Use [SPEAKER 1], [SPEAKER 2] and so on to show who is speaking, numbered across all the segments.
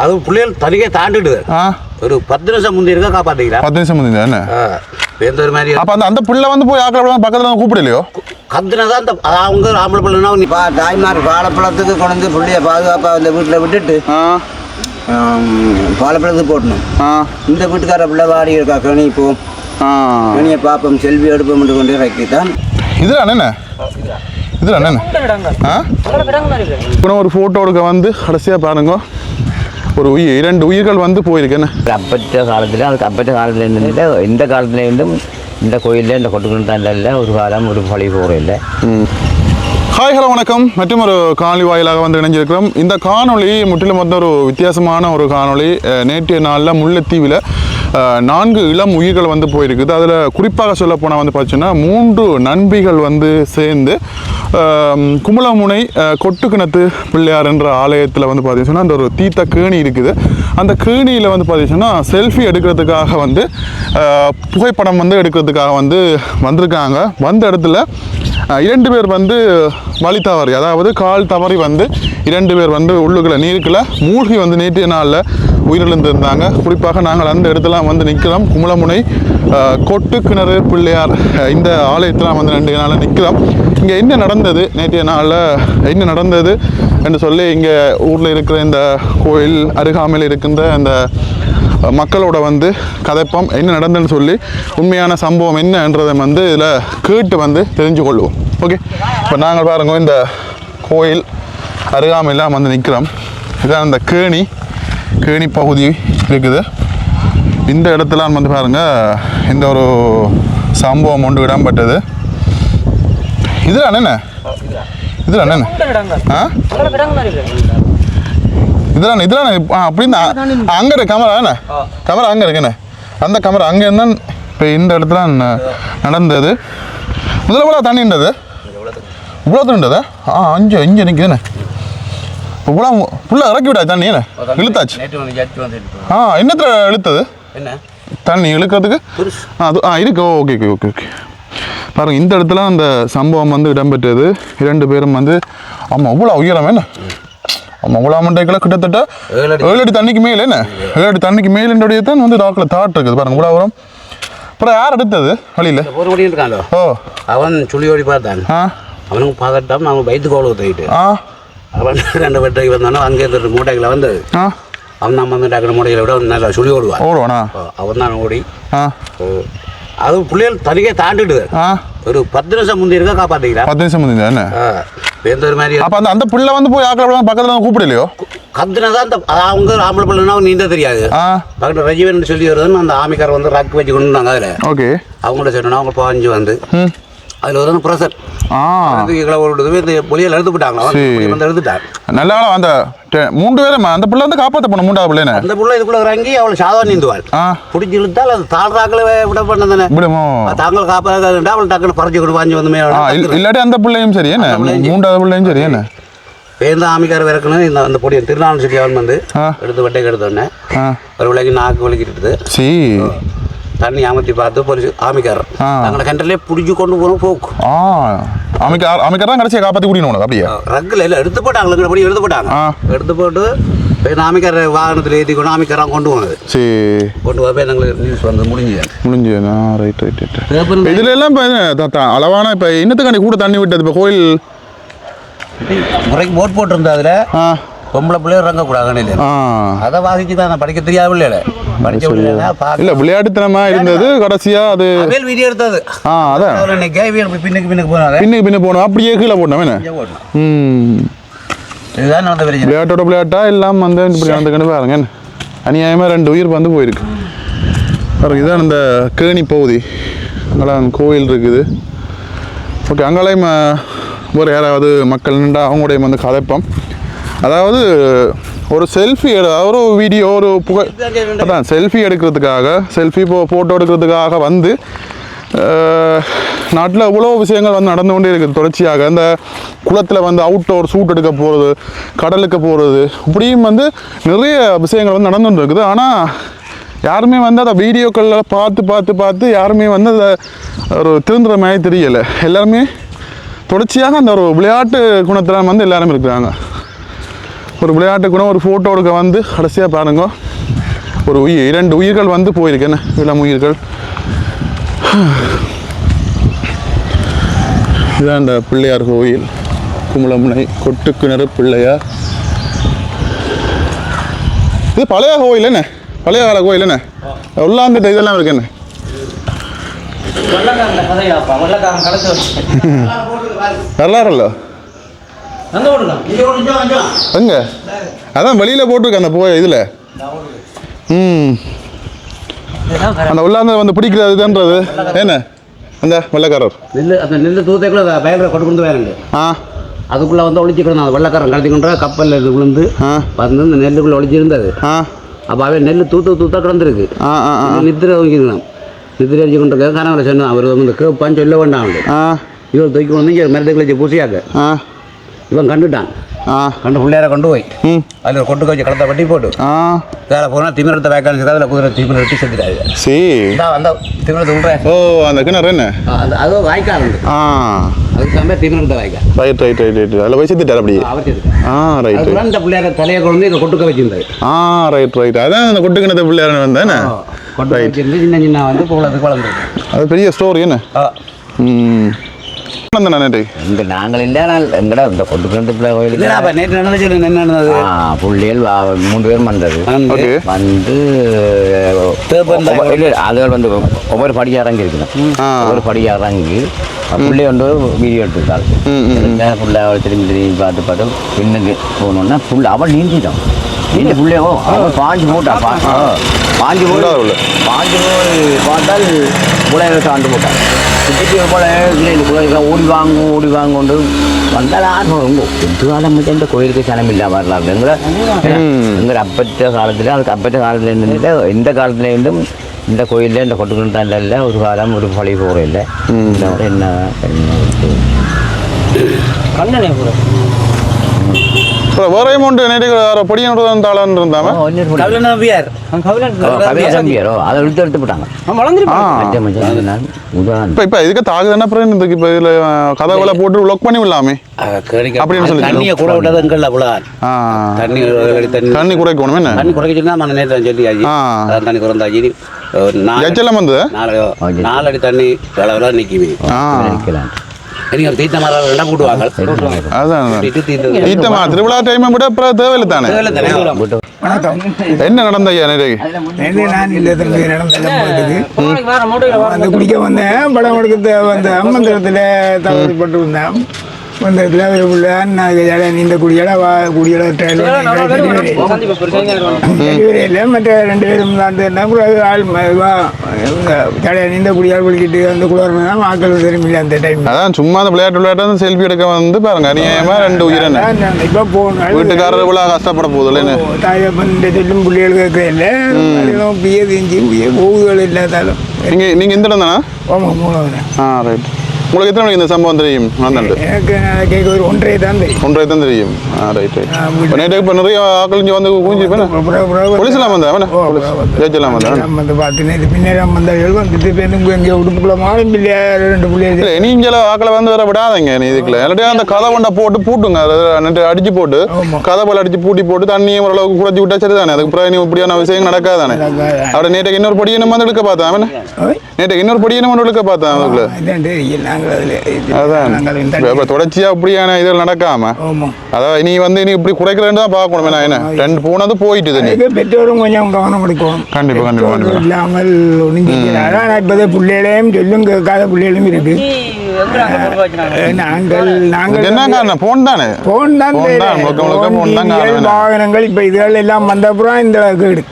[SPEAKER 1] அது பிள்ளைகள் தனியே தாண்டிடுது. ஒரு 10 நிமிஷம் முந்தி இருக்கா காப்பாத்திக்கலாம்.
[SPEAKER 2] 10 நிமிஷம் முந்தி தானே
[SPEAKER 1] எந்த ஒரு மாதிரி.
[SPEAKER 2] அப்போ அந்த பிள்ளை வந்து போய் ஆக்களை பக்கத்தில் கூப்பிடலையோ?
[SPEAKER 1] கத்துனதான் அந்த அவங்க ஆம்பளை பிள்ளைனா தாய்மார் வாழைப்பழத்துக்கு கொண்டு பிள்ளைய பாதுகாப்பாக அந்த வீட்டில் விட்டுட்டு வாழைப்பழத்துக்கு போட்டணும். இந்த வீட்டுக்கார பிள்ளை வாடி இருக்கா கணி இப்போ கணியை பார்ப்போம் செல்வி எடுப்போம் கொண்டு வைக்கிட்டான்.
[SPEAKER 2] இதுதான் என்ன இதுதான் என்ன இப்போ ஒரு ஃபோட்டோ எடுக்க வந்து கடைசியாக பாருங்க ஒரு 2 உயிர்கள் வந்து போயிருக்கேன்னு.
[SPEAKER 1] அப்பற்ற காலத்தில் அதுக்கு அப்பற்ற காலத்தில் இருந்த இந்த காலத்தில் இருந்தும் இந்த கோயிலில் இந்த கொட்டுக்கொண்டு ஒரு காலம் ஒரு பழி போகிற இல்லை.
[SPEAKER 2] ஹாய் ஹலோ வணக்கம். மற்றும் ஒரு காணொலி வாயிலாக வந்து இணைஞ்சிருக்கிறோம். இந்த காணொலி முற்றிலும் வந்து ஒரு வித்தியாசமான ஒரு காணொலி. நேற்றைய நாளில் முல்லைத்தீவில் 4 இளம் உயிர்கள் வந்து போயிருக்குது. அதில் குறிப்பாக சொல்ல போனால் வந்து பார்த்தீங்கன்னா 3 நண்பிகள் வந்து சேர்ந்து குமுளமுனை கொட்டுக்கிணத்து பிள்ளையார் என்ற ஆலயத்தில் வந்து பார்த்தீங்கன்னா அந்த ஒரு தீத்த கேணி இருக்குது. அந்த கேணியில் வந்து பார்த்தீங்கன்னா செல்ஃபி எடுக்கிறதுக்காக வந்து புகைப்படம் வந்து எடுக்கிறதுக்காக வந்து வந்திருக்காங்க. வந்த இடத்துல 2 பேர் வந்து வழி தவறி, அதாவது கால் தவறி வந்து 2 பேர் வந்து உள்ளுக்குள்ள நீருக்குள்ள மூழ்கி வந்து நேற்றைய நாளில் உயிரிழந்திருந்தாங்க. குறிப்பாக நாங்கள் அந்த இடத்துல வந்து நிற்கிறோம். குமுளமுனை கொட்டுக்கிணறு பிள்ளையார் இந்த ஆலயத்தில் வந்து 2 நாளில் நிற்கிறோம். இங்கே என்ன நடந்தது, நேற்றைய நாளில் என்ன நடந்தது என்று சொல்லி இங்கே ஊரில் இருக்கிற இந்த கோயில் அருகாமையில் இருக்கின்ற அந்த மக்களோட வந்து கதைப்பம் என்ன நடந்ததுன்னு சொல்லி உண்மையான சம்பவம் என்னன்றதை வந்து இதில் கேட்டு வந்து தெரிஞ்சு கொள்வோம். ஓகே, இப்போ நாங்கள் பாருங்க இந்த கோயில் அருகாமையில் வந்து நிற்கிறோம். இதான் அந்த கேணி பகுதி இருக்குது. இந்த இடத்துல வந்து பாருங்கள் இந்த ஒரு சம்பவம் ஒன்று இடம்பெற்றது. இதில் என்ன இதெல்லாம் அப்படின்னு அங்கே இருக்கு கேமரா அங்கே இருக்குண்ணே. அந்த கேமரா அங்கே இருந்தால் இப்போ இந்த இடத்துல நடந்தது. முதல்ல தண்ணின்றது இவ்வளோ தண்ணின்றதா? இங்கே நிற்குதுண்ணே. இப்போ ஃபுல்லாக இறக்கி விடா தண்ணி என்ன இழுத்தாச்சு. என்னத்துல இழுத்தது தண்ணி இழுக்கிறதுக்கு? இருக்கு. ஓகே பாருங்க, இந்த இடத்துல அந்த சம்பவம் வந்து இடம்பெற்றது. 2 பேரும் வந்து அவ்வளோ உயரம் என்ன அவ்வளோ மண்டைக்கெல்லாம் கிட்டத்தட்ட 7 அடி தண்ணிக்கு மேலே என்ன 7 அடி தண்ணிக்கு மேலுடைய தான் வந்து டாக்கில் தாட் இருக்குது பாருங்க இவ்வளோ உரம். அப்புறம் யார் எடுத்தது வழியில்?
[SPEAKER 1] ஒரு மணி இருக்காங்க. அவன் சுழி ஓடி பார்த்தான். அவனுக்கு பார்க்கட்டாம அவன் வயிற்று கோவில் தூக்கிட்டு அவன் 2 வெட்டை வந்தானோ அங்கே இருந்து மூட்டைகளை வந்தது. அவன் தான் வந்து டாக்கிற மூட்டைகளை விட நல்லா சுழி ஓடுவானா. அவன் தான் ஓடி அது பிள்ளைகள் தனியே தாண்டிடுது. ஒரு 10 நிமிஷம் முந்தி இருக்கா காப்பாத்திக்கலாம். 10 நிமிஷம் முந்தி தானே எந்த ஒரு மாதிரி. அப்போ அந்த பிள்ளை வந்து போய் ஆக்களை பக்கத்தில் கூப்பிடலையோ? கத்துனதான் அந்த அவங்க ஆம்பளை பிள்ளைனா நீந்த தெரியாது. பக்கத்தில் ரஜீவன் சொல்லி வருதுன்னு அந்த ஆமிக்கார் வந்து ரக்கு வச்சு கொண்டு வந்தாங்க. அதில் ஓகே அவங்கள்ட்ட சொன்னா அவங்க பாஞ்சு வந்து அதில் ஒரு ப்ரெஷர் ஓடுது. இந்த புலியில் எழுத்து போட்டாங்களா வந்து எழுத்துட்டாங்க. நல்லா அந்த 3 பேரும் அந்த பிள்ளை வந்து காப்பாற்ற போன 3வது பிள்ளைன்னு அந்த பிள்ளை இதுக்குள்ள இறங்கி அவளை சாதாரண நீந்துவாள். பிடிச்சி இழுத்தால் அது தாழ்றாக்களை விட பண்ணதானே தாங்கள் காப்பாற்ற அவள் டக்குன்னு பறிச்சு கொண்டு வாங்கி வந்து இல்லாட்டி அந்த பிள்ளையும் சரி என்ன 3வது பிள்ளையும் சரி என்ன பேருந்து ஆமிக்கார விறக்கணும். இந்த அந்த பொடியை திருநாள் சொல்லி அவன் வந்து எடுத்து வெட்டைக்கு எடுத்தோடனே ஒரு விலைக்கு நாக்கு வலிக்கிட்டு தண்ணி அமர்த்தி பார்த்து போலீஸ் ஆமிக்காரர் தங்களை கண்டலே பிடிச்சி கொண்டு போகணும் போக்கு ஆமிக்கார் தான் கடைசியாக காப்பாற்றி கூட்டினோம். அப்படியே ரக்கில் இல்லை எடுத்து போட்டாங்க. படி எடுத்து போட்டு ஆமிக்கார வாகனத்தில் ஏற்றி கொண்டு ஆமிக்காராக கொண்டு போனது. சரி கொண்டு போய் எங்களுக்கு நியூஸ் வந்து முடிஞ்சு ரைட். இதுல எல்லாம் இப்போ அளவான இப்போ இன்னத்துக்காண்டி கூட தண்ணி விட்டது. இப்போ கோயில் முறைக்கு போட் போட்டிருந்தா அதில் பொம்பளை பிள்ளைய இறங்கக்கூடாது. அதை வாசிச்சு தான் படிக்க தெரியாத பிள்ளைல படிச்ச இல்லை விளையாட்டுத்தனமா இருந்தது. கடைசியா அது வீடியோ எடுத்தது. அதான் பின்னுக்கு போனோம் அப்படியே கீழே போட்டோம். இதுதான் நடந்த விளையாட்டோட விளையாட்டா எல்லாம் வந்து இப்படி நடந்துக்கிட்டு பாருங்க. அநியாயமா 2 உயிர் வந்து போயிருக்கு பாருங்க. இதுதான் இந்த கேணி பகுதி. அங்கெல்லாம் கோயில் இருக்குது. ஓகே, அங்கெல்லாம் ஒரு யாராவது மக்கள் நின்றா அவங்களுடைய வந்து கதைப்பம். அதாவது ஒரு செல்ஃபி ஒரு வீடியோ ஒரு அதான் செல்ஃபி எடுக்கிறதுக்காக ஃபோட்டோ எடுக்கிறதுக்காக வந்து நாட்டில் எவ்வளோ விஷயங்கள் வந்து நடந்து கொண்டே இருக்குது தொடர்ச்சியாக. அந்த குளத்தில் வந்து அவுட்டோர் ஷூட் எடுக்க போகிறது, கடலுக்கு போகிறது, இப்படியும் வந்து நிறைய விஷயங்கள் வந்து நடந்துகிட்டு இருக்குது. ஆனால் யாருமே வந்து அதை வீடியோக்களில் பார்த்து யாருமே வந்து அதை ஒரு திருந்துற மாதிரி தெரியலை. எல்லாருமே தொடர்ச்சியாக அந்த ஒரு விளையாட்டு குணத்தில் வந்து எல்லாருமே இருக்கிறாங்க.
[SPEAKER 2] ஒரு விளையாட்டுக்குன்னு ஒரு ஃபோட்டோ எடுக்க வந்து கடைசியாக பாருங்க ஒரு இரண்டு உயிர்கள் வந்து போயிருக்கேன்னு இளம் உயிர்கள். இதுதான் இந்த பிள்ளையார் கோயில், குமுளமுனை கொட்டுக்கிணறு பிள்ளையார். இது பழைய கோயில் என்ன, பழைய கால கோயில் என்ன, உள்ளாந்துட்டு இதெல்லாம் இருக்கு என்ன. வரலாறுல்ல எங்க அதான் வெளியில் போட்டிருக்க அந்த இதில் அந்த உள்ளாந்த வந்து பிடிக்கிறது இதுன்றது என்ன அந்த வெள்ளக்காரர்
[SPEAKER 1] நெல் அந்த நெல் தூத்தைக்குள்ள வயலில் கொண்டு கொண்டு வயலுண்டு அதுக்குள்ளே வந்து ஒழிச்சிக்கணும். அந்த வெள்ளக்காரன் கடத்தி கொண்டு கப்பலில் இது விழுந்து வந்து இந்த நெல்லுக்குள்ளே ஒழிச்சிருந்தது. அப்போ அவன் நெல் தூத்தா கிடந்திருக்கு. நித்திரை வைக்கணும், நித்திரை அடிச்சு கொண்டு இருக்க கனவுல சொன்னான். அவர் வந்து கேட்பான்னு சொல்ல வேண்டாம். இவர் தூக்கி கொண்டு இங்கே மரத்துக்கு வச்சு பூசியாக்க இவன் கண்டுட்டான். கண்டு பிள்ளையார கொண்டு போய் அதில் கொண்டு வச்சு களத்தை வட்டி போட்டு வேலை போனால் திமிரத்தை வேக்கான்னு அதில் குதிரை திமிர வெட்டி செஞ்சுட்டாங்க. அந்த திமிரத்தை விட்றேன்.
[SPEAKER 2] ஓ அந்த கிணறு என்ன
[SPEAKER 1] அது வாய்க்கால் உண்டு. அதுக்கு திமிரத்தை வாய்க்கால்.
[SPEAKER 2] ரைட் ரைட் ரைட் ரைட் அதில் வச்சு திட்டார் அப்படி. ரைட் இந்த
[SPEAKER 1] பிள்ளையார தலையை கொண்டு இதை கொட்டுக்க வச்சிருந்தாரு.
[SPEAKER 2] ரைட் ரைட் அதான் அந்த கொட்டு கிணத்து பிள்ளையார வந்தேன்
[SPEAKER 1] கொட்டு வச்சிருந்து சின்ன சின்ன வந்து போகிறதுக்கு வளர்ந்து
[SPEAKER 2] அது பெரிய ஸ்டோரி என்ன.
[SPEAKER 3] நாங்கள் இல்லை எங்கடா இந்த கொண்டு கோயிலுக்கு
[SPEAKER 1] நேற்று நடந்தது
[SPEAKER 3] புள்ளியல் 3 பேர் வந்தது வந்து அதுகள் வந்து ஒவ்வொரு படியாக இறங்கி இருக்கணும். ஒவ்வொரு படியாக இறங்கி பிள்ளை வந்து வீடியோ எடுத்துருக்காள். புள்ள திரும்பி பார்த்து பின்னுக்கு போகணுன்னா புள்ள அவள் நீந்திட்டான். நீந்த புள்ளையோ அவன் பாஞ்சு போட்டான். பாஞ்சு போய் பார்த்தால் புள்ளைய சாண்டு போட்டான். சுற்றி போல இல்லை ஓடி வாங்க வந்தால் ரொம்ப எதிர்காலம் இந்த கோயிலுக்கு சனம் இல்லாமல் வரலாம். எங்களை அப்பற்ற காலத்தில் அதுக்கு அப்பற்ற காலத்தில் இருந்துட்டு எந்த காலத்துலேருந்தும் இந்த கோயிலில் இந்த கொட்டுக்கிட்டு இல்லை ஒரு காலம் ஒரு பழி போகிற இல்லை. என்ன
[SPEAKER 2] கண்ணனே வேற அமௌண்ட் பொடியோட தாளன் இருந்தாம
[SPEAKER 3] அதை எடுத்து போட்டாங்க.
[SPEAKER 2] இப்ப இதுக்கு தாகுதானே இப்ப இதுல கதவுல போட்டு லாக் பண்ணி விடலாமே அப்படின்னு சொல்லி
[SPEAKER 1] தண்ணியை கூட விட்டதுங்கள்ல
[SPEAKER 2] தண்ணி குறைக்கணும் என்ன
[SPEAKER 1] தண்ணி குறைக்கிச்சுன்னா நான் நேற்று சொல்லியாச்சு. தண்ணி குறைந்தாச்சு.
[SPEAKER 2] எச்செல்லாம் வந்து
[SPEAKER 1] 4 அடி தண்ணி அளவுல நிற்குமே.
[SPEAKER 2] திருவிழா டைம் விட தேவையில்லை தானே. என்ன நடந்த
[SPEAKER 4] குடிக்க வந்தேன். படம் எடுக்க வந்த அம்மந்திரத்தில் தவறுபட்டு வந்தேன். மந்திரத்தில் ஒரு பிள்ளை நான் நீந்த குடியோட குடியோட இல்லை மற்ற 2 பேரும் தான் ஆள் ஜடையா நீந்த குடியால் குளிக்கிட்டு அந்த குளிர்னா ஆக்கள் திரும்பி அந்த டைம்
[SPEAKER 2] அதான் சும்மா அந்த விளையாட்டு செல்ஃபி எடுக்க வந்து பாருங்க அநியாயமா 2 உயிரின
[SPEAKER 4] இப்போ போகணும்.
[SPEAKER 2] வீட்டுக்காரர் இவ்வளோ கஷ்டப்பட போகுது
[SPEAKER 4] தாயப்பன் சொல்லும் பிள்ளைகள் கேட்க இல்லை பிஏ தெரிஞ்சு போகுதுகள் இல்லாதாலும்.
[SPEAKER 2] நீங்கள் இந்த இடம் தானே?
[SPEAKER 4] ஆமாம் 3
[SPEAKER 2] ரைட். உங்களுக்கு எத்தனை மணிக்கு இந்த சம்பவம் தெரியும்?
[SPEAKER 4] எனக்கு கேட்க ஒரு 1.5 தான் தெரியும்.
[SPEAKER 2] 1.5 தான் தெரியும். Right right. நேற்று இப்போ நிறைய ஆக்கள் இங்கே வந்து குஞ்சிருப்பேன். போலீஸ்லாம் வந்தேன் ஜட்ஜெல்லாம்
[SPEAKER 4] வந்து பார்த்துன்னு இது பின்னேரம் வந்தார்கள் வந்துட்டு பேருந்து எங்கே உடுப்புக்குள்ள மாறும் பிள்ளையா 2 பிள்ளைகள்
[SPEAKER 2] இல்லை நீங்கள் ஆக்களை வந்து வர விடாதீங்க. நீ இதுக்குள்ள எல்லாத்தையும் அந்த கதை கொண்டா போட்டு பூட்டுங்க. அதை அடிச்சு போட்டு கதை போல் அடிச்சு பூட்டி போட்டு தண்ணியை ஓரளவுக்கு குறைச்சி விட்டா சரி தானே. அதுக்கு பிறகு இப்படியான விஷயம் நடக்காதானே. அவரை நேற்றுக்கு இன்னொரு படியனும் வந்து எடுக்க பார்த்தேன். நேற்றுக்கு இன்னொரு படியனும் வந்து எடுக்க பார்த்தேன். அதுக்குள்ள தொடர்ச்சியா அப்படியான இதில் நடக்காம அதாவது நீ வந்து நீ இப்படி குறைக்கிறேன்னு தான் பார்க்கணும். என்ன 2 போனது போயிட்டு
[SPEAKER 4] பெற்றோரும் கொஞ்சம் கவனம் கொடுக்கும்.
[SPEAKER 2] கண்டிப்பா கண்டிப்பா
[SPEAKER 4] இல்லாமல் இப்போதே பிள்ளைகளையும் சொல்லும் கேட்காத பிள்ளைகளும் இருக்கு. வாகனங்கள் இப்ப இதுகள் எல்லாம் வந்தப்புறம் இந்த அளவுக்கு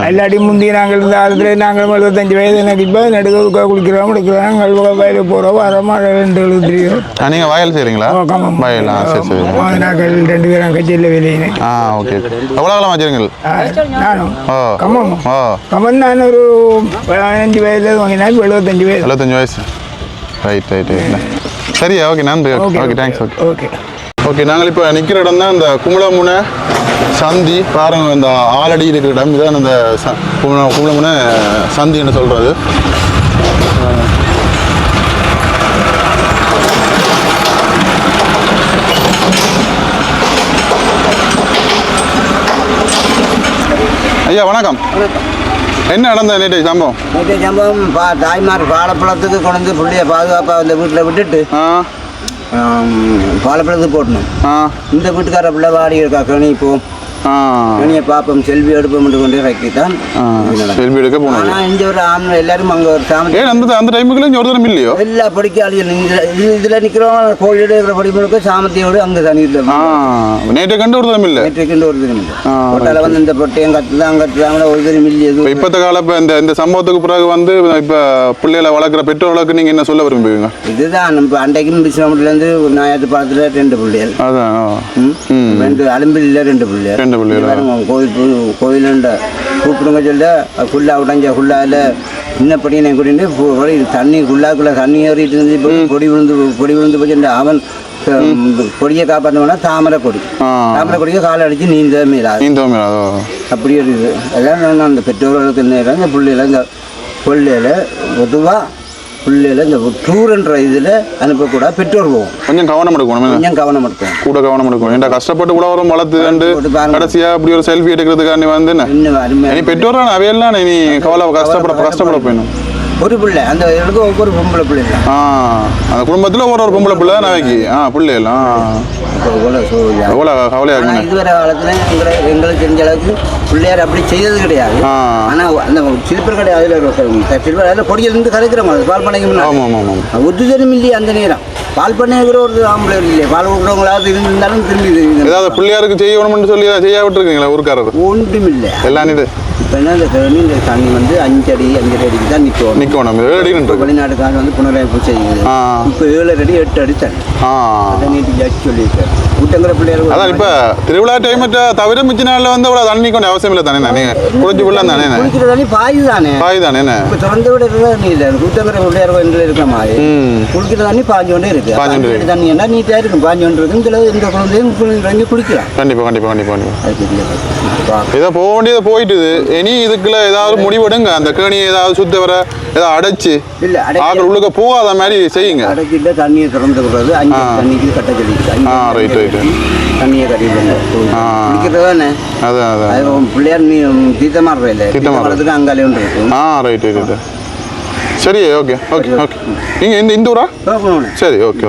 [SPEAKER 4] எல்லாட்டி முந்தைய நாங்கள் இந்த காலத்துல நாங்கள் 75 வயது எனக்கு இப்ப நடுக்க குளிக்கிறோம் எடுக்கிறோம் வயலு போறோம் வரோம் 2
[SPEAKER 2] நீங்க வயல் செய்றீங்களா? வயல்
[SPEAKER 4] நாங்கள் 2 பேரும் கட்சியில் வேலையினேன்.
[SPEAKER 2] எவ்வளவு காலம் வச்சிருக்கீங்க?
[SPEAKER 4] நானும் கம்மன் நான் ஒரு 15 வயதுல வாங்கினா 75
[SPEAKER 2] வயசு. ரைட் ரைட் சரியா ஓகே நன்றி. Okay thanks. ஓகே ஓகே நாங்கள் இப்போ நிற்கிற இடம் தான் இந்த குமுளமுனை சந்தி பாருங்க. இந்த ஆலடி இருக்கிற இடம் இதுதான் இந்த குமுளமுனை சந்தின்னு சொல்கிறது. ஐயா வணக்கம். என்ன நடந்த நேற்று சம்பவம்?
[SPEAKER 1] நேற்று சம்பவம் தாய்மார் வாழைப்பழத்துக்கு கொண்டு பிள்ளைய பாதுகாப்பாக அந்த வீட்டில் விட்டுட்டு வாழைப்பழத்துக்கு போட்டணும். இந்த வீட்டுக்கார பிள்ளை வாடி இருக்கா கணி இப்போ கணியை பார்ப்போம் செல்வி எடுப்போம் கொண்டு வைக்கிட்டான்.
[SPEAKER 2] செல்வி எடுக்க போனோம்.
[SPEAKER 1] ஆனால் இந்த ஒரு ஆம்பளை எல்லாரும் அங்கே ஒரு சாமி
[SPEAKER 2] அந்த டைமுக்குள்ள ஒரு தரம் இல்லையோ
[SPEAKER 1] எல்லா படிக்காளிகள் இதில் நிற்கிறோம் கோயில் எடுக்கிற படிப்புக்கு சாமத்தியோடு அங்கே தண்ணியில்
[SPEAKER 2] நேற்று கண்டு ஒரு தரம் இல்லை.
[SPEAKER 1] நேற்று கண்டு ஒரு தரம் இல்லை. பொட்டால வந்து இந்த பொட்டையும் கட்டுதான் ஒரு தரம் இல்லையது.
[SPEAKER 2] இப்பத்த கால இந்த சம்பவத்துக்கு பிறகு வந்து இப்போ பிள்ளைகளை வளர்க்குற பெற்றோர்களுக்கு நீங்கள் என்ன சொல்ல விரும்புவீங்க?
[SPEAKER 1] இதுதான் இப்போ அன்றைக்கும் பிசினம்லேருந்து ஞாயிற்று பாலத்தில் 2 பிள்ளைகள்
[SPEAKER 2] அதான்
[SPEAKER 1] 2 அலும்பில் 2 பிள்ளைகள் கோயிலுண்ட கூப்பிடுங்க சொல்ல ஃபுல்லாக உடஞ்ச ஃபுல்லாவில் இன்னப்படி நான் கூட்டிட்டு தண்ணி ஃபுல்லாக்குள்ள தண்ணி ஏறிட்டு இருந்து பொடி விழுந்து போச்சு. அவன் கொடியை காப்பாற்றோம்னா தாமரை கொடியை காலை அடித்து நீந்த மீறாது அப்படி ஒரு இது எல்லாம் அந்த பெற்றோர்களுக்கு நேரம் இந்த பிள்ளைகளை இந்த கொள்ளையில் பொதுவாக பிள்ளைகளை இந்த டூர்ன்ற இதில் அனுப்பக்கூடாது. பெற்றோர் போகும்
[SPEAKER 2] கொஞ்சம் கவனம் எடுக்கணும். கூட கவனம் எடுக்கணும். ஏன்டா கஷ்டப்பட்டு கூட வரும் வளர்த்து கடைசியா அப்படி ஒரு செல்ஃபி எடுக்கிறதுக்காண்டி வந்து பெற்றோர் அவையெல்லாம் நீ கஷ்டப்பட போயணும்.
[SPEAKER 1] ஒரு பிள்ளை அந்த ஒவ்வொரு பொம்பளை பிள்ளை
[SPEAKER 2] அந்த குடும்பத்தில் ஒரு பொம்பளை பிள்ளை நாளைக்கு பிள்ளை எல்லாம் எவ்வளோ கவலையாக
[SPEAKER 1] இதுவரை காலத்தில் எங்களுக்கு தெரிஞ்ச அளவுக்கு பிள்ளையார் அப்படி செய்தது கிடையாது. ஆனால் அந்த சில்பர் கடை அதில் பொடியிலிருந்து கரைக்கிற மாதிரி பால் பண்ணைக்கு ஒத்துதரும் இல்லையே அந்த நேரம் பால் பண்ணைங்கிற ஒரு ஆம்பளை இல்லையே பால் கொடுக்குறவங்களாவது இருந்தாலும் திரும்பி
[SPEAKER 2] ஏதாவது பிள்ளையாருக்கு செய்யணும்னு சொல்லி செய்ய விட்டுருக்கீங்களா ஊருக்காரர்?
[SPEAKER 1] ஒன்றும் இல்லை
[SPEAKER 2] எல்லாம் இது
[SPEAKER 1] இப்போ என்ன இந்த தண்ணி வந்து 5 அடிக்கு தான் நிற்கணும். வெளிநாட்டுக்காரர் வந்து புனரமைப்பு செய்யுது. இப்போ 7 அடி 8 அடி தண்ணி நீட்டு ஜாக்கி சொல்லியிருக்காரு கூட்டங்கிற பிள்ளையார்.
[SPEAKER 2] அதான் இப்போ திருவிழா டைம் தவிர மிச்ச நாளில் வந்து அவ்வளோ தண்ணி கொண்டு அவசியம் இல்லை தானே. தானே குளிச்சு பிள்ளை தானே
[SPEAKER 1] குளிக்கிற தண்ணி பாய் தானே இப்போ திறந்து விட தண்ணி இல்லை. கூட்டங்கிற பிள்ளையார் கோயில் இருக்கிற மாதிரி குளிக்கிற தண்ணி பாஞ்சு கொண்டே இருக்கு. தண்ணி என்ன நீட்டாக இருக்கும் பாஞ்சு கொண்டு இருக்கு. இதில் இந்த குழந்தையும் குளிக்கலாம்.
[SPEAKER 2] கண்டிப்பாக இதை போக வேண்டியதை போயிட்டுது. இனி இதுக்குள்ள ஏதாவது முடிவெடுங்க. அந்த கேணியை ஏதாவது சுத்த வர ஏதாவது அடைச்சு
[SPEAKER 1] இல்லை
[SPEAKER 2] ஆக்கள் உள்ளுக்க போகாத மாதிரி செய்யுங்க.
[SPEAKER 1] அடைச்சிட்டு தண்ணியை திறந்து விடுறது 5 தண்ணிக்கு கட்ட சொல்லி தண்ணியை கட்டிக்கிறது தானே. அதான் பிள்ளையார் நீ தீர்த்தமாக இல்லை தீர்த்தமாடுறதுக்கு அங்காலே ஒன்று இருக்கு.
[SPEAKER 2] சரி ஓகே நீங்கள் இந்த ஊரா? சரி ஓகே.